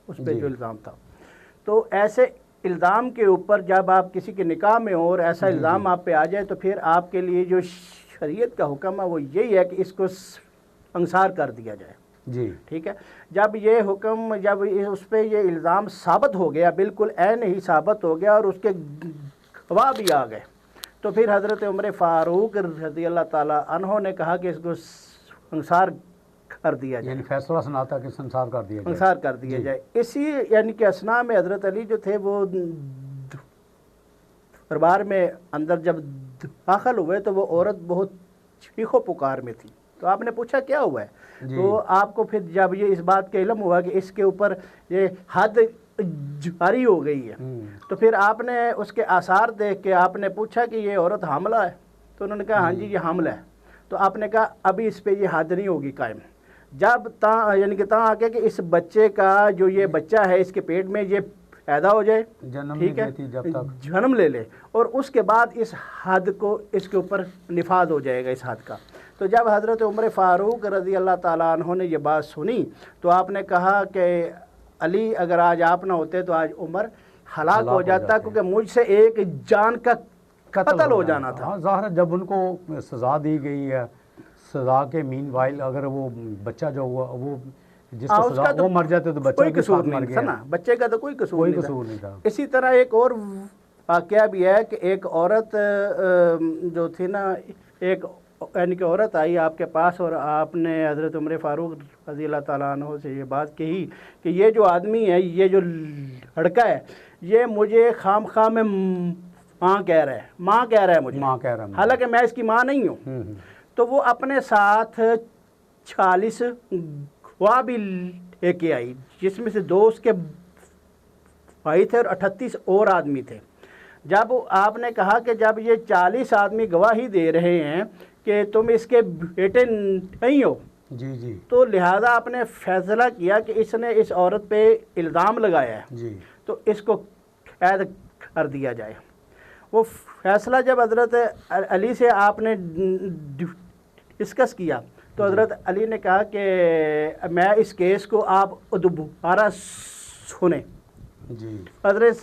उस पर जो इल्ज़ाम था। तो ऐसे इल्ज़ाम के ऊपर जब आप किसी के निकाह में हो और ऐसा इल्ज़ाम आप पे आ जाए तो फिर आपके लिए जो शरीयत का हुक्म है वो यही है कि इसको संसार कर दिया जाए जी। ठीक है। जब ये हुक्म जब उस पर ये इल्ज़ाम साबित हो गया, बिल्कुल ऐन ही साबित हो गया और उसके गवाह भी आ गए, तो फिर हज़रत उमर फ़ारूक रज़ी अल्लाह ताला अन्हो ने कहा कि इसको संसार कर दिया जाए, यानी फैसला सुनाता कि संसार कर दिया जाए, संसार कर दिया जाए। इसी यानी कि असना में हज़रत अली जो थे वो दरबार में अंदर जब दाखिल हुए तो वो औरत बहुत चीखो पुकार में थी। तो आपने पूछा क्या हुआ है, तो आपको फिर जब ये इस बात का इल्म हुआ कि इसके ऊपर ये हद जारी हो गई है, तो फिर आपने उसके आसार देख के आपने पूछा कि ये औरत हामला है, तो उन्होंने कहा हाँ जी ये हामला है। तो आपने कहा अभी इस पे ये हद नहीं होगी कायम, जब यानी कि आके कि इस बच्चे का जो ये बच्चा है इसके पेट में ये पैदा हो जाए, ठीक है, जब तक जन्म ले ले, और उसके बाद इस हद को इसके ऊपर निफाज हो जाएगा इस हद का। तो जब हज़रत उमर फ़ारूक रज़ी अल्लाह ताला अन्हो ने ये बात सुनी तो आपने कहा कि अली अगर आज आप ना होते तो आज उमर हलाक हो जाता, क्योंकि मुझसे एक जान का कत्ल हो जाना था। हाँ, ज़ाहिर है जब उनको सज़ा दी गई है, सज़ा के मीनवाइल अगर वो बच्चा जो हुआ वो जिसको सज़ा वो मर जाते तो बच्चा कोई कसूर नहीं था ना, बच्चे का तो कोई कसूर नहीं था। इसी तरह एक और वाक़या भी है कि एक औरत जो थी ना, एक यानी कि औरत आई आपके पास और आपने हज़रत उमर फ़ारूक रज़ी अल्लाह ताला अन्हो से ये बात कही कि ये जो आदमी है, ये जो लड़का है, ये मुझे खामखा में माँ कह रहा है, माँ कह रहा है मुझे, माँ कह रहा है, हालांकि मैं इसकी माँ नहीं हूँ। तो वो अपने साथ 40 गवाह भी लेके आई, जिसमें से 2 उसके भाई थे और 38 और आदमी थे। जब आपने कहा कि जब ये 40 आदमी गवाही दे रहे हैं कि तुम इसके बेटे नहीं हो, जी जी, तो लिहाजा आपने फैसला किया कि इसने इस औरत पे इल्ज़ाम लगाया है जी, तो इसको कैद कर दिया जाए। वो फैसला जब हज़रत अली से आपने डिस्कस किया तो हज़रत अली ने कहा कि मैं इस केस को आप दोबारा सुने, जी, हज़रत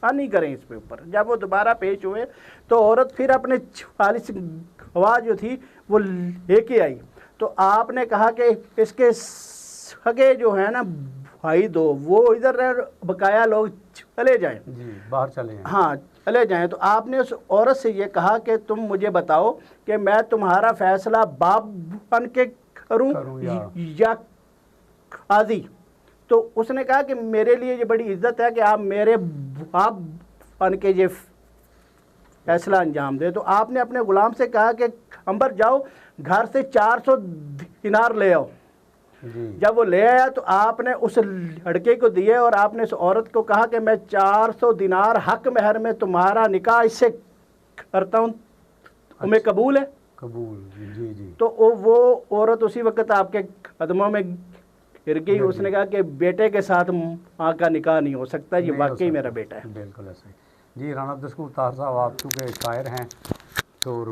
नहीं करें इस पे ऊपर। जब वो दोबारा पेश हुए तो औरत फिर अपने 40 गवाह जो थी वो लेके आई। तो आपने कहा कि इसके सगे जो है ना भाई 2 वो इधर रहे, बकाया लोग चले जाएं, जी, बाहर चले जाएं, हाँ चले जाएं। तो आपने उस औरत से ये कहा कि तुम मुझे बताओ कि मैं तुम्हारा फैसला बाप बन के करूं या काजी। तो उसने कहा कि मेरे लिए ये बड़ी इज्जत है कि आप मेरे बाप बन के ये फैसला अंजाम दे। तो आपने अपने गुलाम से कहा कि अंबर जाओ घर से 400 दिनार ले आओ। जब वो ले आया तो आपने उस लड़के को दिए और आपने उस औरत को कहा कि मैं 400 दिनार हक महर में तुम्हारा निकाह इससे करता हूँ, तुम्हें कबूल है? कबूल, जी जी। तो वो औरत उसी वक्त आपके कदमों में गिर गई। उसने कहा कि बेटे के साथ माँ का निकाह नहीं हो सकता, ये वाकई मेरा बेटा है। बिल्कुल ऐसे। जी राना अब्दुल सत्तार साहब, आप चूँकि शायर हैं तो